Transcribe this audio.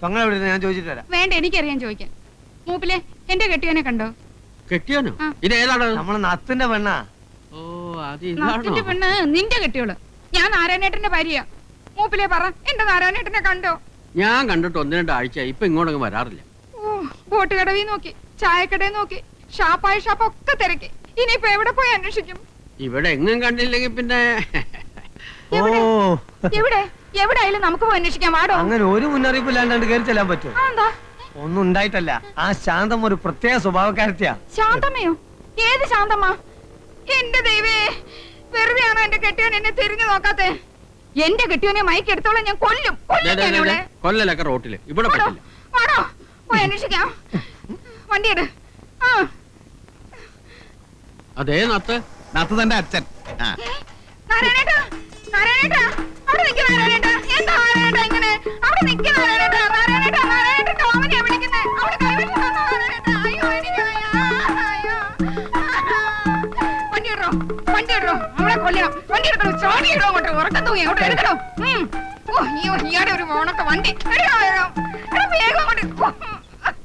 ഞാൻ ചോദിച്ചിട്ട് വരാം. വേണ്ട, എനിക്കറിയാൻ ചോദിക്കാൻ. മൂപ്പിലെ എന്റെ കെട്ടിയവനെ കണ്ടോ? കെട്ടിയാനോ? ഇത് ഏതാണ്? നമ്മളെ നത്തിന്റെ പെണ്ണാ. ഓ, അത് നത്തിന്റെ പെണ്ണ് നിന്റെ കെട്ടിയോള്. ഞാൻ നാരായണേട്ടന്റെ ഭാര്യയാ. മൂപ്പിലെ പറ, എന്റെ നാരായണേട്ടനെ കണ്ടോ? ഞാൻ കണ്ടിട്ട് 1-2 ആഴ്ച. ഇപ്പൊ ഇങ്ങോട്ടൊന്നും വരാറില്ല. ബോട്ട് കടവിൽ നോക്കി, ചായക്കടയിൽ നോക്കി, ഷാപ്പായ ഷാപ്പൊക്കെ തിരക്കി. ഇനിയിപ്പോ എവിടെ പോയി അന്വേഷിക്കും? ഇവിടെ എങ്ങും കണ്ടില്ലെങ്കിൽ പിന്നെ എവിടെ എവിടെയായാലും നമുക്ക് പോയി അന്വേഷിക്കാം. വാടോ. അങ്ങനെ ഒരു മുന്നറിയിപ്പ് ഇല്ലാണ്ട് കയറി ചെല്ലാൻ പറ്റുമോ? ഒന്നും ഉണ്ടായിട്ടല്ല. ആ ശാന്തം ഒരു പ്രത്യേക സ്വഭാവക്കാരത്തിയാ. ശാന്തമ്മയോ? ഏത് ശാന്തമ്മ? എന്റെ ദൈവേ, വെറുതെയാണോ എന്റെ കെട്ടിയോൻ എന്നെ തിരിഞ്ഞു നോക്കാത്തെ? എന്റെ കെട്ടിയോനെ മയക്കെടുത്തോളം ഞാൻ കൊല്ലും. കൊല്ലലൊക്കെ റോട്ടില് ഇവിടെ പറ്റില്ല. വാടോ, പോയി അന്വേഷിക്കാം. വണ്ടിയെട്. അതേ നത്ത് തന്റെ അച്ഛൻ. നാരായണേട്ടാ, നാരായണേട്ടാ, അവിടെ നിൽക്ക് നാരായണേട്ടാ. എന്താ നാരായണേട്ടാ ഇങ്ങനെ? അവിടെ നിൽക്ക് നാരായണേട്ടാ. നാരായണേട്ടാ, നാരായണേട്ടാ, ഓമനയാ വിളിക്കുന്നേ. അവിടെ കൈവച്ച് തന്നോ നാരായണേട്ടാ. അയ്യോ, എനിക്ക് അയ്യോ. വണ്ടി ഇടോ, വണ്ടി ഇടോ. നമ്മളെ കൊല്ലണം. വണ്ടി എടുക്കണോ? ചോടി ഇടോ അങ്ങോട്ട്. ഉറക്കം തൂങ്ങി അങ്ങോട്ട് എടുക്കണോ? ഓ, അയ്യോ, ഇയാടെ ഒരു മോണൊക്കെ വണ്ടി. വേഗം അങ്ങോട്ട്.